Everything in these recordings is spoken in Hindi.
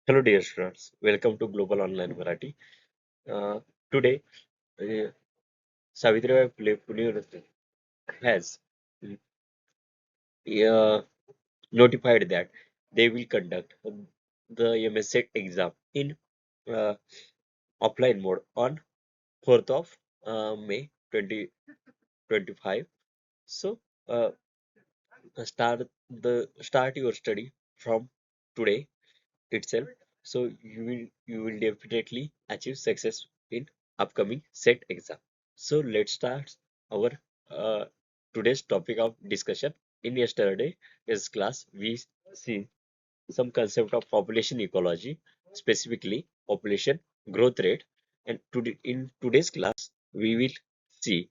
Hello, dear students. Welcome to Global Online Marathi. Today, uh, Savitribai Phule University has uh, notified that they will conduct the MSET exam in uh, offline mode on 4th of May 2025. So, uh, start your study from today itself, so you will definitely achieve success in upcoming set exam. So let's start our uh, today's topic of discussion. In yesterday's class we see some concept of population ecology, specifically population growth rate, and in today's class we will see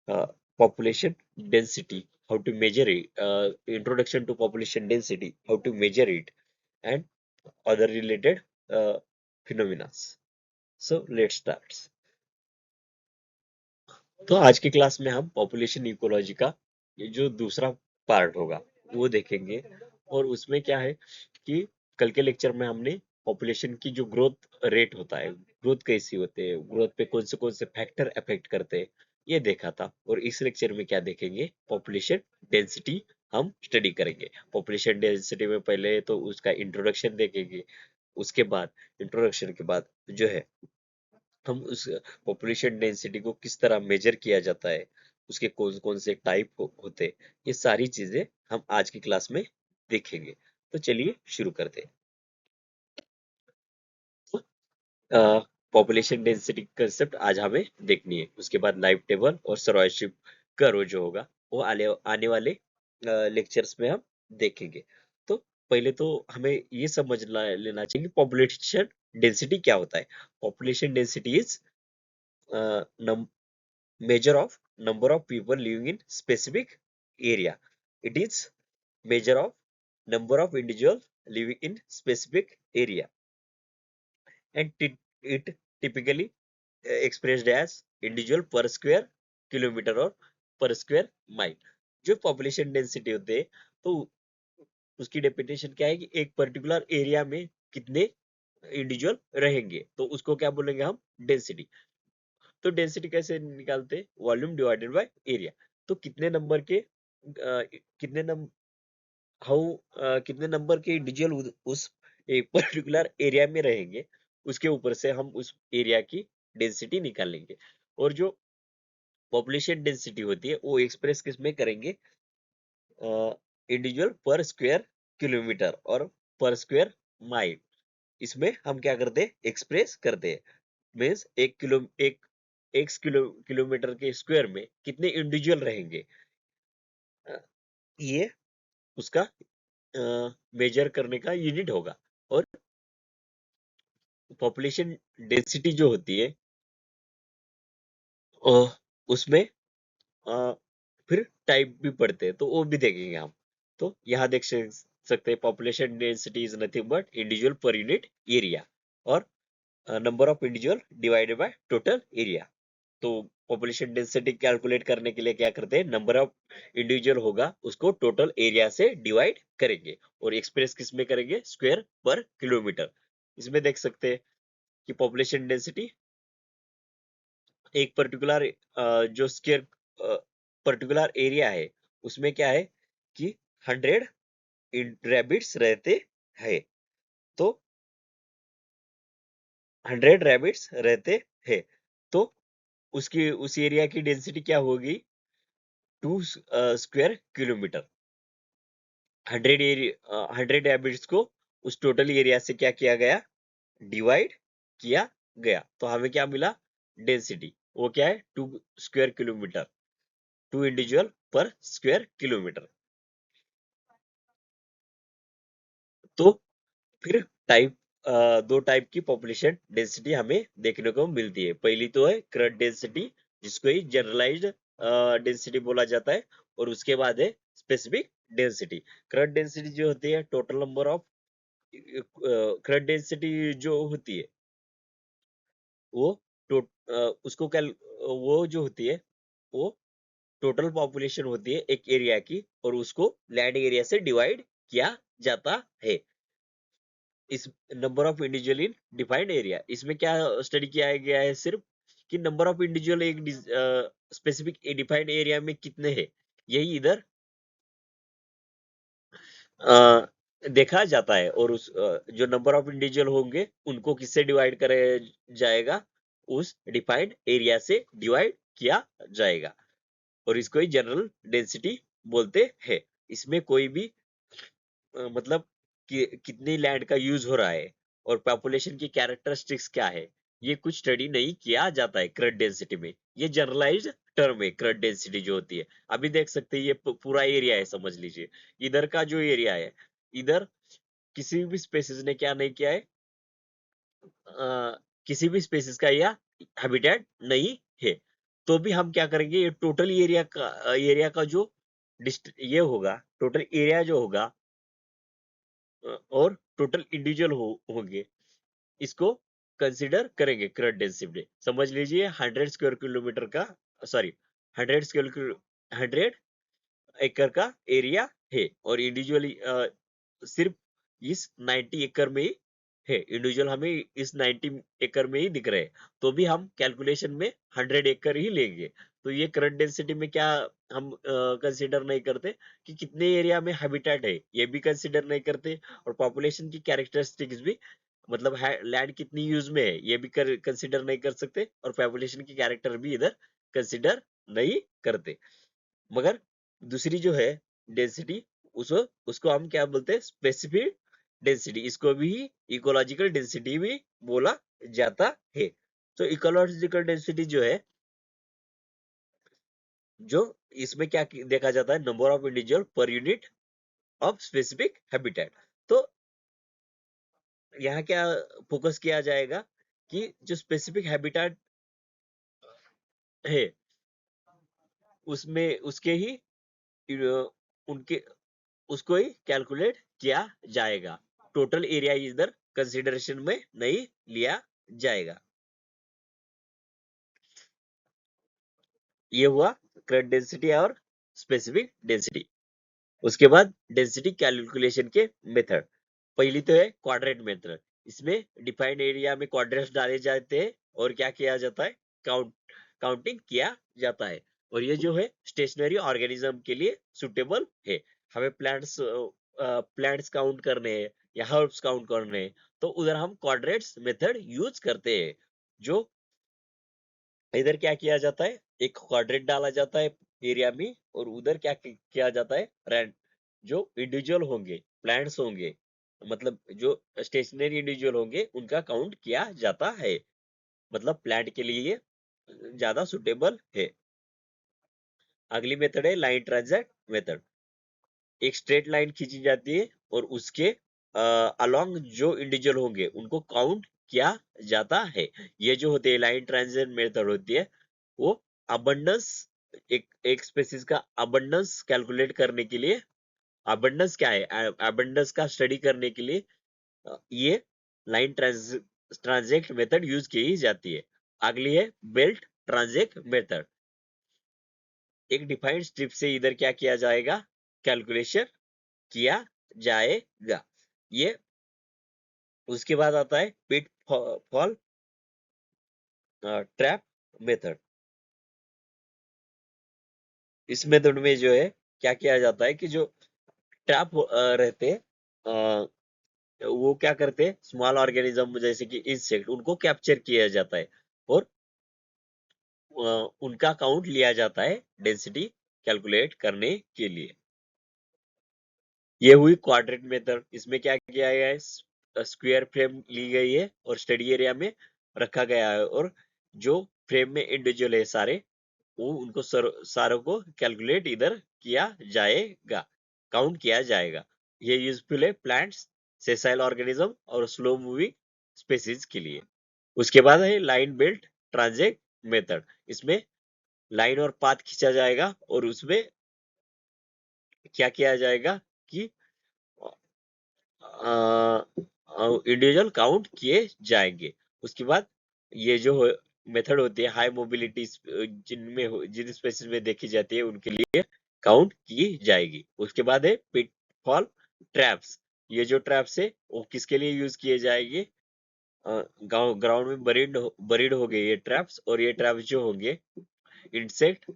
uh, population density, how to measure it, introduction to population density, how to measure it, and other related uh, phenomena. So let's start. तो आज की क्लास में हम पॉपुलेशन इकोलॉजी का ये जो दूसरा पार्ट होगा वो देखेंगे। और उसमें क्या है कि कल के लेक्चर में हमने पॉपुलेशन की जो ग्रोथ रेट होता है, ग्रोथ कैसी होते हैं, ग्रोथ पे कौन से फैक्टर अफेक्ट करते हैं, ये देखा था। और इस लेक्चर में क्या देखेंगे, पॉपुलेशन डेंसिटी हम स्टडी करेंगे। पॉपुलेशन डेंसिटी में पहले तो उसका इंट्रोडक्शन देखेंगे, उसके बाद इंट्रोडक्शन के बाद जो है हम उस पॉपुलेशन डेंसिटी को किस तरह मेजर किया जाता है, उसके कौन कौन से टाइप होते हैं, ये सारी चीजें हम आज की क्लास में देखेंगे। तो चलिए शुरू करते हैं। पॉपुलेशन डेंसिटी कंसेप्ट आज हमें देखनी है, उसके बाद लाइव टेबल और सरॉयशिप कर्व जो होगा वो आने वाले लेक्चर्स में हम देखेंगे। तो पहले तो हमें ये लेना चाहिए कि पॉपुलेशन डेंसिटी क्या होता है। Population density is measure of number of people living in specific area. It is measure of number of individuals living in specific area, and it typically expressed as individual per square kilometer or per square mile. जो population density होते हैं तो उसकी डेफिनेशन क्या है कि एक पर्टिकुलर एरिया में कितने इंडिविजुअल रहेंगे, तो उसको क्या बोलेंगे हम, डेंसिटी। तो डेंसिटी कैसे निकालते हैं, वॉल्यूम डिवाइडेड बाय एरिया। तो कितने नंबर के कितने नंबर हाउ कितने नंबर के इंडिविजुअल उस एक पर्टिकुलर एरिया में रहेंगे, उसके ऊपर से हम उस एरिया की डेंसिटी निकालेंगे। और जो पॉपुलेशन डेंसिटी होती है वो एक्सप्रेस किस में करेंगे, इंडिविजुअल पर स्क्वायर किलोमीटर और पर स्क्वायर माइल। इसमें हम क्या करते हैं, एक्सप्रेस करते हैं। मीन्स एक किलोमीटर के स्क्वायर में कितने इंडिविजुअल रहेंगे, अ, ये उसका मेजर करने का यूनिट होगा। और पॉपुलेशन डेंसिटी जो होती है अ, उसमें अ, फिर टाइप भी पढ़ते हैं, तो वो भी देखेंगे हम। तो यहाँ सकते हैं population density is nothing but individual per unit area, और number of individual divided by total area. तो पॉपुलेशन डेंसिटी कैलकुलेट करने के लिए क्या करते हैं, नंबर ऑफ इंडिविजुअल होगा उसको टोटल एरिया से डिवाइड करेंगे और एक्सप्रेस किस में करेंगे, स्क्वायर पर किलोमीटर। इसमें देख सकते हैं कि पॉपुलेशन डेंसिटी एक पर्टिकुलर जो स्क्वायर पर्टिकुलर एरिया है उसमें क्या है कि 100 रैबिट्स रहते हैं। तो 100 रैबिट्स रहते हैं, तो उसकी उस एरिया की डेंसिटी क्या होगी, 2 स्क्वायर किलोमीटर। 100 रैबिट्स को उस टोटल एरिया से क्या किया गया, डिवाइड किया गया, तो हमें क्या मिला, डेंसिटी। वो क्या है, 2 स्क्वायर किलोमीटर, 2 इंडिविजुअल पर स्क्वायर किलोमीटर। तो फिर दो टाइप की पॉपुलेशन डेंसिटी हमें देखने को मिलती है। पहली तो है क्रड डेंसिटी, जिसको ही जनरलाइज्ड डेंसिटी बोला जाता है, और उसके बाद है स्पेसिफिक डेंसिटी। क्रड डेंसिटी जो होती है टोटल नंबर ऑफ, क्रड डेंसिटी जो होती है वो उसको क्या, वो जो होती है वो टोटल पॉपुलेशन होती है एक एरिया की, और उसको लैंड एरिया से डिवाइड किया जाता है। इस number of individual in defined area, इसमें क्या स्टडी किया गया है, सिर्फ कि नंबर ऑफ इंडिविजुअल एक स्पेसिफिक डिफाइंड एरिया में कितने हैं, यही इधर देखा जाता है। और उस जो नंबर ऑफ इंडिविजुअल होंगे उनको किससे डिवाइड करे जाएगा, उस डिफाइंड एरिया से डिवाइड किया जाएगा, और इसको ही जनरल डेंसिटी बोलते हैं। इसमें कोई भी मतलब कि कितनी लैंड का यूज हो रहा है और पॉपुलेशन की कैरेक्टरिस्टिक्स क्या है, ये कुछ स्टडी नहीं किया जाता है क्रड डेंसिटी में। ये जनरलाइज्ड टर्म है क्रड डेंसिटी जो होती है। अभी देख सकते हैं ये पूरा एरिया है, समझ लीजिए इधर का जो एरिया है, इधर किसी भी स्पेसिस ने क्या नहीं किया है, किसी भी स्पेसिस का यह हैबिटेट नहीं है। तो भी हम क्या करेंगे, ये टोटल एरिया का जो ये होगा, टोटल एरिया जो होगा और टोटल इंडिविजुअल होंगे, इसको कंसीडर करेंगे क्रड डेंसिटी। समझ लीजिए 100 स्क्वायर किलोमीटर का, सॉरी 100 एकड़ का एरिया है, और इंडिविजुअली सिर्फ इस 90 एकड़ में ही है, इंडिविजुअल हमें इस 90 एकड़ में ही दिख रहे हैं। तो भी हम कैलकुलेशन में 100 एकड़ ही लेंगे। तो ये करंट डेंसिटी में क्या हम कंसीडर नहीं करते कि कितने एरिया में हैबिटेट है, ये भी कंसीडर नहीं करते, और पॉपुलेशन की कैरेक्टरिस्टिक्स भी, मतलब लैंड कितनी यूज में है, ये भी कंसीडर नहीं कर सकते, और पॉपुलेशन की कैरेक्टर भी इधर कंसीडर नहीं करते। मगर दूसरी जो है डेंसिटी, उसको उसको हम क्या बोलते हैं, स्पेसिफिक डेंसिटी। इसको भी इकोलॉजिकल डेंसिटी भी बोला जाता है। तो इकोलॉजिकल डेंसिटी जो है, जो इसमें क्या देखा जाता है, number of individual per unit of specific habitat. तो यहाँ क्या फोकस किया जाएगा कि जो स्पेसिफिक हैबिटेट है उसमें उसके ही उनके उसको ही कैलकुलेट किया जाएगा। टोटल एरिया इधर कंसिडरेशन में नहीं लिया जाएगा। ये हुआ करंट डेंसिटी और स्पेसिफिक डेंसिटी। उसके बाद डेंसिटी कैलकुलेशन के मेथड, पहली तो है क्वाड्रेंट मेथड। इसमें डिफाइंड एरिया में क्वाड्रेंट्स डाले जाते हैं और क्या किया जाता है, काउंटिंग किया जाता है। और ये जो है स्टेशनरी ऑर्गेनिज्म के लिए सुटेबल है। हमें प्लांट्स काउंट करने हैं या हर्ब्स काउंट करने हैं, तो उधर हम क्वाड्रेंट्स मेथड यूज करते हैं। जो इधर क्या किया जाता है, एक क्वाड्रेंट डाला जाता है एरिया में, और उधर क्या किया जाता है, रैंड जो इंडिविजुअल होंगे, प्लांट्स होंगे, मतलब जो स्टेशनरी इंडिविजुअल होंगे उनका काउंट किया जाता है। मतलब प्लांट के लिए ये ज्यादा सुटेबल है। अगली मेथड है लाइन ट्रांजैक्ट मेथड। एक स्ट्रेट लाइन खींची जाती है और उसके अलोंग जो इंडिविजुअल होंगे उनको काउंट किया जाता है। ये जो होते हैं लाइन ट्रांजिट मेथड होती है, वो अबंडेंस, एक स्पेसिस का अबंडेंस कैलकुलेट करने के लिए, अबंडेंस क्या है, अबंडेंस का स्टडी करने के लिए ये लाइन ट्रांजेक्ट मेथड यूज की जाती है। अगली है बेल्ट ट्रांजेक्ट मेथड। एक डिफाइंड स्ट्रिप से इधर क्या किया जाएगा, कैलकुलेशन किया जाएगा। ये उसके बाद आता है पिट फॉल ट्रैप मेथड। इस मेथड में जो है क्या किया जाता है कि जो ट्रैप रहते हैं, वो क्या करते हैं, स्मॉल ऑर्गेनिज्म जैसे कि इंसेक्ट, उनको कैप्चर किया जाता है और उनका काउंट लिया जाता है डेंसिटी कैलकुलेट करने के लिए। ये हुई क्वाड्रेंट मेथड। इसमें क्या किया गया है, स्क्वायर फ्रेम ली गई है और स्टडी एरिया में रखा गया है, और जो फ्रेम में इंडिविजुअल है सारे, वो उनको सारों को कैलकुलेट इधर किया जाएगा, काउंट किया जाएगा। ये यूजफुल है प्लांट्स, सेसाइल ऑर्गेनिज्म और स्लो मूविंग स्पेसीज के लिए। उसके बाद है लाइन बेल्ट ट्रांजेक्ट मेथड। इसमें लाइन और पाथ खींचा जाएगा और उसमें क्या किया जाएगा कि इंडिविजुअल काउंट किए जाएंगे। उसके बाद ये जो मेथड होती है हाई मोबिलिटी, जिनमें जिन स्पेसिस में देखी जाती है उनके लिए काउंट की जाएगी। उसके बाद है पिटफॉल ट्रैप्स। ये जो ट्रैप्स है वो किसके लिए यूज किए जाएंगे? गाँव ग्राउंड में बरीड हो गए ये ट्रैप्स, और ये ट्रैप्स जो होंगे इंसेक्ट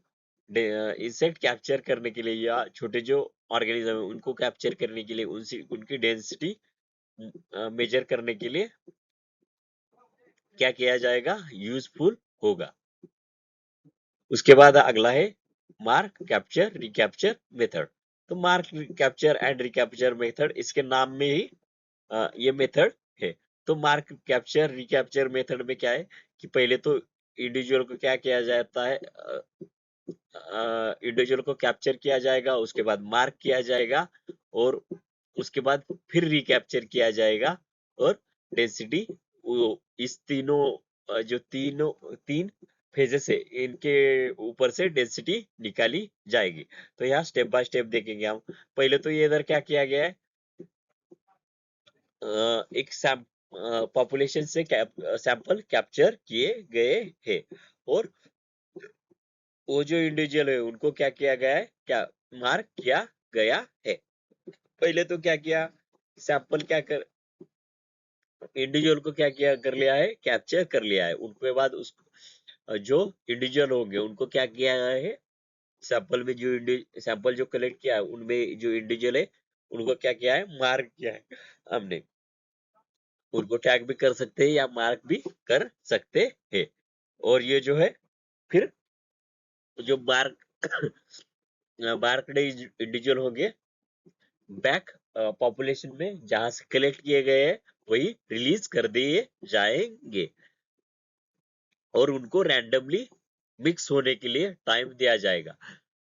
इंसेक्ट कैप्चर करने के लिए, या छोटे जो ऑर्गेनिज्म है उनको कैप्चर करने के लिए, उनसी उनकी डेंसिटी मेजर करने के लिए क्या किया जाएगा? यूजफुल होगा। उसके बाद अगला है मार्क कैप्चर रिकैप्चर मेथड। तो mark capture and recapture method, इसके नाम में ही ये मेथड है। तो मार्क कैप्चर रिकैप्चर मेथड में क्या है कि पहले तो इंडिविजुअल को क्या किया जाता है, इंडिविजुअल को कैप्चर किया जाएगा, उसके बाद मार्क किया जाएगा, और उसके बाद फिर रिकैप्चर किया जाएगा, और डेंसिटी, इस तीनों जो तीन फेजेस है इनके ऊपर से डेंसिटी निकाली जाएगी। तो यहाँ स्टेप बाय स्टेप देखेंगे हम। पहले तो ये इधर क्या किया गया है, एक पॉपुलेशन से सैंपल कैप्चर किए गए हैं, और वो जो इंडिविजुअल है उनको क्या किया गया है, क्या मार्क किया गया है। पहले तो क्या किया, सैंपल क्या कर इंडिविजुअल को क्या किया कर लिया है, कैप्चर कर लिया है। उनके बाद उस जो इंडिविजुअल होंगे उनको क्या किया गया है, सैंपल में जो सैंपल जो कलेक्ट किया है उनमें जो इंडिविजुअल है उनको क्या किया है, मार्क किया है हमने। उनको टैग भी कर सकते हैं या मार्क भी कर सकते हैं। और ये जो है फिर जो मार्क मार्क्ड इंडिविजुअल होंगे बैक पॉपुलेशन में जहां से कलेक्ट किए गए हैं वही रिलीज कर दिए जाएंगे, और उनको रैंडमली मिक्स होने के लिए टाइम दिया जाएगा।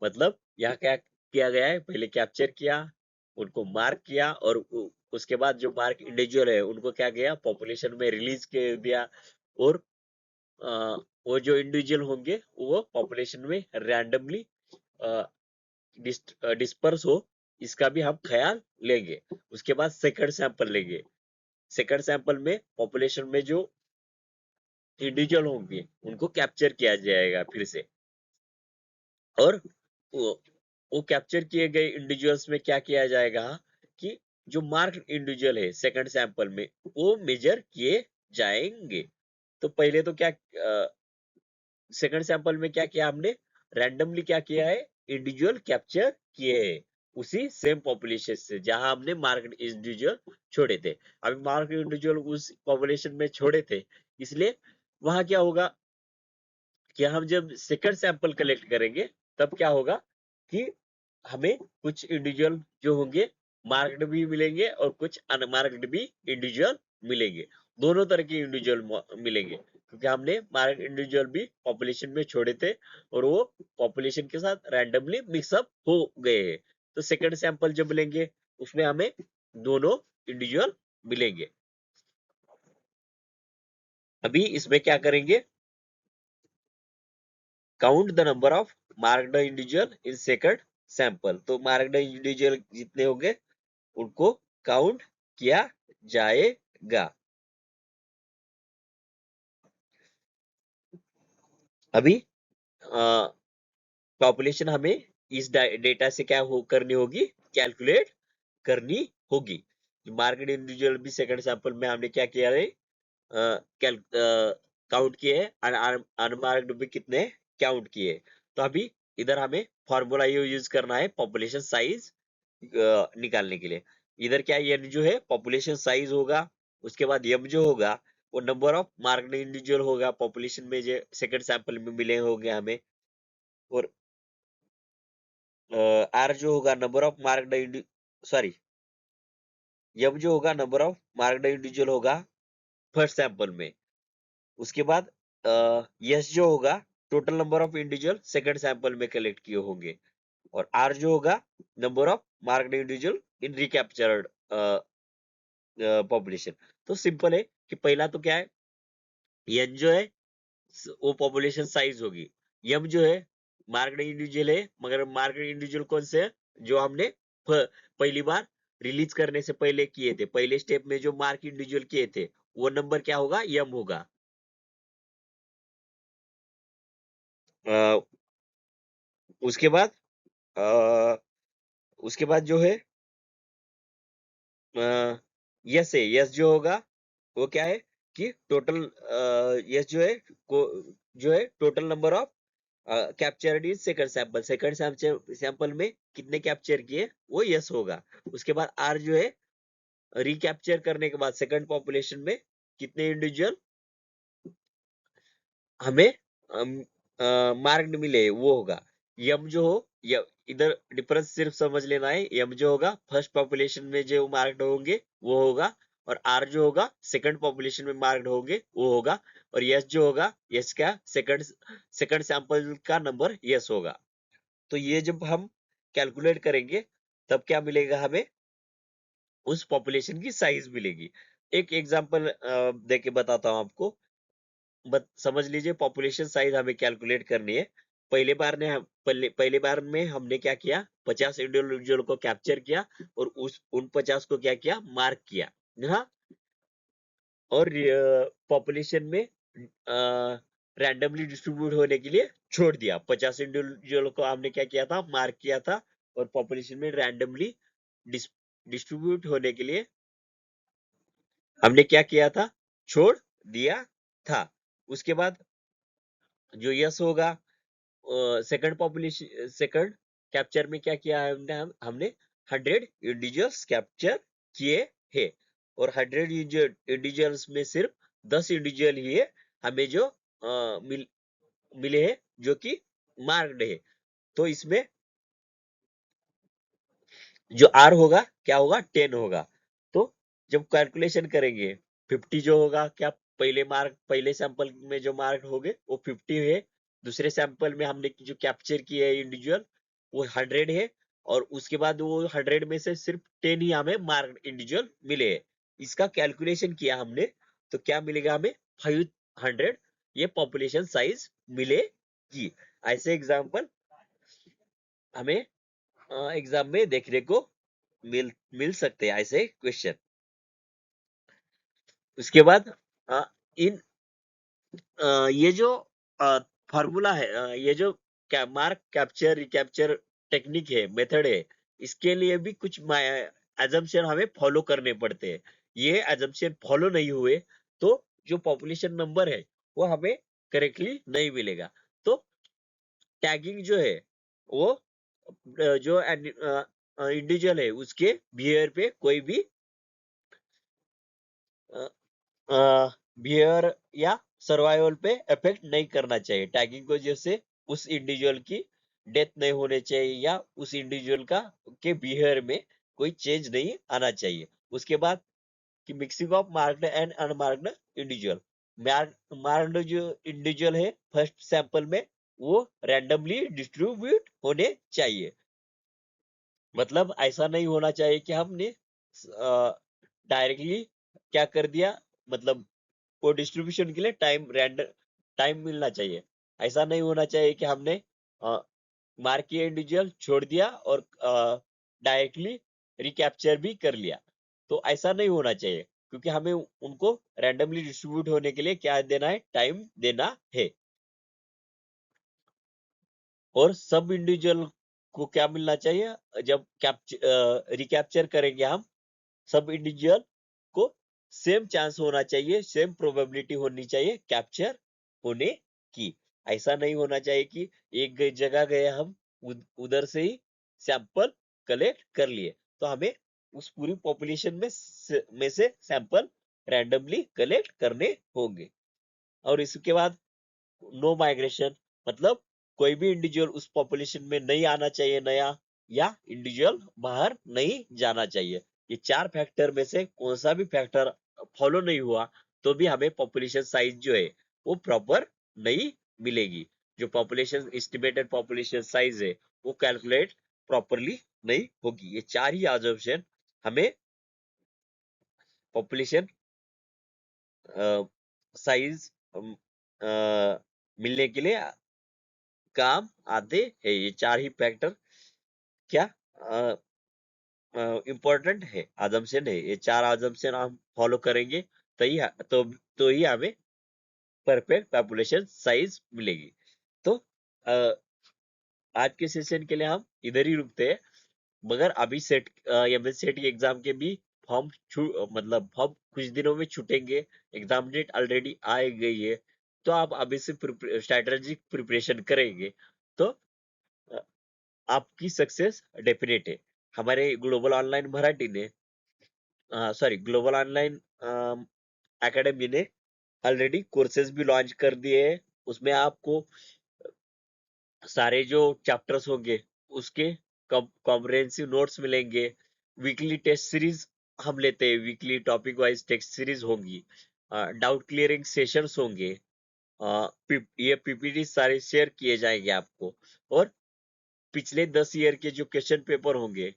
मतलब यहाँ क्या किया गया है, पहले कैप्चर किया, उनको मार्क किया, और उसके बाद जो मार्क इंडिविजुअल है उनको क्या किया, पॉपुलेशन में रिलीज कर दिया, और अ, वो जो इंडिविजुअल होंगे वो पॉपुलेशन में रैंडमली डिस्पर्स हो, इसका भी हम ख्याल लेंगे। उसके बाद सेकंड सैंपल लेंगे। सेकंड सैंपल में पॉपुलेशन में जो इंडिविजुअल होंगे उनको कैप्चर किया जाएगा फिर से, और वो, वो कैप्चर किए गए इंडिविजुअल्स में क्या किया जाएगा कि जो मार्क इंडिविजुअल है सेकंड सैंपल में वो मेजर किए जाएंगे। तो पहले तो क्या सेकंड सैंपल में क्या किया हमने, रैंडमली क्या किया है, इंडिविजुअल कैप्चर किए हैं उसी सेम पॉपुलेशन से जहां हमने मार्क इंडिविजुअल छोड़े थे। अभी मार्क इंडिविजुअल उस पॉपुलेशन में छोड़े थे, इसलिए वहां क्या होगा कि हम जब सेकंड सैंपल कलेक्ट करेंगे तब क्या होगा कि हमें कुछ इंडिविजुअल जो होंगे मार्क्ड भी मिलेंगे और कुछ अनमार्क्ड भी इंडिविजुअल मिलेंगे। दोनों तरह के इंडिविजुअल मिलेंगे, क्योंकि हमने मार्क्ड इंडिविजुअल भी पॉपुलेशन में छोड़े थे और वो पॉपुलेशन के साथ रैंडमली मिक्सअप हो गए हैं। तो सेकंड सैंपल जब लेंगे उसमें हमें दोनों इंडिविजुअल मिलेंगे। अभी इसमें क्या करेंगे, count the number of marked individual in second sample. तो मार्क्ड इंडिविजुअल जितने होंगे उनको काउंट किया जाएगा। अभी पॉपुलेशन हमें इस डेटा से क्या करनी होगी, कैलकुलेट करनी होगी। मार्केट इंडिविजुअल भी सेकंड सैंपल में हमने क्या किया है, काउंट किए हैं, अनमार्क्ड भी कितने काउंट किए। तो अभी इधर हमें फॉर्मूला यूज करना है पॉपुलेशन साइज निकालने के लिए। इधर क्या एन जो है पॉपुलेशन साइज होगा, उसके बाद एम जो होगा वो नंबर ऑफ मार्क्ड इंडिविजुअल होगा पॉपुलेशन में जो सेकंड सैंपल में मिले होंगे हमें, और आर जो होगा number of marked sorry M जो होगा नंबर ऑफ मार्क्ड इंडिविजुअल होगा फर्स्ट सैंपल में। उसके बाद यस जो होगा total number of individual second sample में कलेक्ट किए होंगे, और आर जो होगा number of marked individual in recaptured population. तो सिंपल है कि पहला तो क्या है, एन जो है वो पॉपुलेशन साइज होगी, एम जो है मार्क्ड इंडिविजुअल है, मगर मार्क्ड इंडिविजुअल कौन से है, जो हमने पहली बार रिलीज करने से पहले किए थे, पहले स्टेप में जो मार्क इंडिविजुअल किए थे वो नंबर क्या होगा, एम होगा। अ, उसके बाद अ, उसके बाद जो है यस है, यस जो होगा वो क्या है कि टोटल, यस जो है जो है total number of captured in second sample में कितने कैप्चर किए वो यस होगा। उसके बाद आर जो है रिकैप्चर करने के बाद सेकंड पॉपुलेशन में कितने इंडिविजुअल हमें मार्क्ड मिले वो होगा। यम जो हो, इधर डिफरेंस सिर्फ समझ लेना है। यम जो होगा फर्स्ट पॉपुलेशन में जो मार्क्ड होंगे वो होगा, और आर जो होगा सेकंड पॉपुलेशन में मार्क्ड होंगे वो होगा, और यस जो होगा यस का सेकंड सैंपल का नंबर यस होगा। तो ये जब हम कैलकुलेट करेंगे तब क्या मिलेगा हमें, उस पॉपुलेशन की साइज मिलेगी। एक एग्जांपल दे के बताता हूं आपको। समझ लीजिए पॉपुलेशन साइज हमें कैलकुलेट करनी है। पहले बार में हमने क्या किया, 50 इंडिविजुअल को कैप्चर किया और उन 50 को क्या किया, मार्क किया। हाँ, और पॉपुलेशन में रैंडमली डिस्ट्रीब्यूट होने के लिए छोड़ दिया। 50 इंडिविजुअल को हमने क्या किया था, मार्क किया था, और पॉपुलेशन में रैंडमली डिस्ट्रीब्यूट होने के लिए हमने क्या किया था, छोड़ दिया था। उसके बाद जो यस होगा, सेकंड पॉपुलेशन सेकंड कैप्चर में क्या किया है हमने, हमने 100 इंडिविजुअल्स कैप्चर किए हैं, और 100 इंडिविजुअल्स में सिर्फ 10 इंडिविजुअल ही है हमें जो मिले हैं जो कि मार्क्ड है। तो इसमें जो आर होगा क्या होगा, 10 होगा। तो जब कैलकुलेशन करेंगे 50 जो होगा, क्या पहले सैंपल में जो मार्क होंगे वो 50 है, दूसरे सैंपल में हमने जो कैप्चर किए है इंडिविजुअल वो 100 है, और उसके बाद वो 100 में से सिर्फ 10 ही हमें मार्क इंडिविजुअल मिले हैं। इसका कैलकुलेशन किया हमने तो क्या मिलेगा हमें, 500 ये पॉपुलेशन साइज मिलेगी। ऐसे एग्जाम्पल हमें एग्जाम में देखने को मिल मिल सकते हैं, ऐसे क्वेश्चन। उसके बाद इन ये जो फार्मूला है, ये जो मार्क कैप्चर रिकैप्चर टेक्निक है, मेथड है, इसके लिए भी कुछ एजम्पशन हमें फॉलो करने पड़ते हैं। ये एजम्पशन फॉलो नहीं हुए तो जो पॉपुलेशन नंबर है वो हमें करेक्टली नहीं मिलेगा। तो टैगिंग जो है वो जो इंडिविजुअल है उसके बिहेवियर पे कोई भी बिहेवियर या सर्वाइवल पे इफेक्ट नहीं करना चाहिए। टैगिंग को जैसे उस इंडिविजुअल की डेथ नहीं होने चाहिए, या उस इंडिविजुअल का के बिहेवियर में कोई चेंज नहीं आना चाहिए। उसके बाद कि mixing of marked and unmarked individual, marked जो इंडिविजुअल है फर्स्ट सैंपल में वो रैंडमली डिस्ट्रीब्यूट होने चाहिए। मतलब ऐसा नहीं होना चाहिए कि हमने डायरेक्टली क्या कर दिया, मतलब वो डिस्ट्रीब्यूशन के लिए टाइम मिलना चाहिए। ऐसा नहीं होना चाहिए कि हमने मार्क किया इंडिविजुअल छोड़ दिया और डायरेक्टली रिकैप्चर भी कर लिया। तो ऐसा नहीं होना चाहिए, क्योंकि हमें उनको रैंडमली डिस्ट्रीब्यूट होने के लिए क्या देना है, टाइम देना है। और सब इंडिविजुअल को क्या मिलना चाहिए, जब रिकैप्चर करेंगे हम, सब इंडिविजुअल को सेम चांस होना चाहिए, सेम प्रोबेबिलिटी होनी चाहिए कैप्चर होने की। ऐसा नहीं होना चाहिए कि एक जगह गए हम, उधर से ही सैंपल कलेक्ट कर लिए। तो हमें उस पूरी पॉपुलेशन में से सैंपल रैंडमली कलेक्ट करने होंगे। और इसके बाद नो माइग्रेशन, मतलब कोई भी इंडिविजुअल उस पॉपुलेशन में नहीं आना चाहिए नया, या इंडिविजुअल बाहर नहीं जाना चाहिए। ये चार फैक्टर में से कौन सा भी फैक्टर फॉलो नहीं हुआ तो भी हमें पॉपुलेशन साइज जो है वो प्रॉपर नहीं मिलेगी। जो पॉपुलेशन एस्टिमेटेड पॉपुलेशन साइज है वो कैलकुलेट प्रॉपरली नहीं होगी। ये चार ही ऑब्जर्वेशन हमें पॉपुलेशन साइज मिलने के लिए काम आते हैं। ये चार ही फैक्टर क्या इम्पोर्टेंट है, assumption है। ये चार assumption हम फॉलो करेंगे तो ही तो ही हमें परफेक्ट पॉपुलेशन साइज मिलेगी। तो अ, आज के सेशन के लिए हम इधर ही रुकते हैं, मगर अभी एमएस सेट की एग्जाम के भी फॉर्म मतलब फॉर्म कुछ दिनों में छूटेंगे, एग्जाम डेट ऑलरेडी आ गई है, तो आप अभी से स्ट्रेटेजिक प्रिपरेशन करेंगे तो अ, आपकी सक्सेस डेफिनेट है। हमारे ग्लोबल ऑनलाइन मराठी ने सॉरी ग्लोबल ऑनलाइन एकेडमी ने ऑलरेडी कोर्सेज भी लॉन्च कर दिए हैं। उसमें आपको सारे जो चैप्टर्स होंगे उसके कॉम्प्रिहेंसिव नोट्स मिलेंगे। वीकली टेस्ट सीरीज हम लेते हैं, weekly topic wise test series होंगी, डाउट क्लियरिंग सेशंस होंगे, ये पीपीटी सारे शेयर किए जाएंगे आपको, और पिछले 10 ईयर के जो क्वेश्चन पेपर होंगे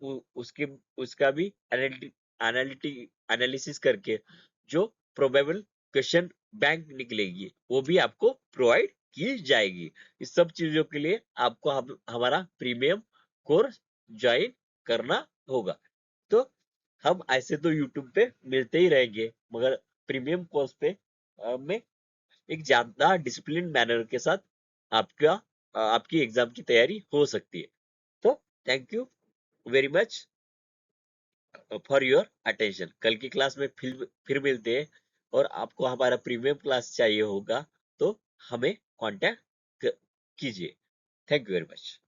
उसके उसका भी एनालिसिस करके जो प्रोबेबल क्वेश्चन बैंक निकलेगी वो भी आपको प्रोवाइड की जाएगी। इस सब चीजों के लिए आपको हमारा प्रीमियम कोर्स ज्वाइन करना होगा। तो हम ऐसे तो यूट्यूब पे मिलते ही रहेंगे, मगर प्रीमियम कोर्स पे में एक ज्यादा डिसिप्लिन मैनर के साथ आपका आपकी एग्जाम की तैयारी हो सकती है। तो thank you very much for your attention. कल की क्लास में फिर मिलते हैं, और आपको हमारा प्रीमियम क्लास चाहिए होगा तो हमें कांटेक्ट कीजिए। Thank you very much.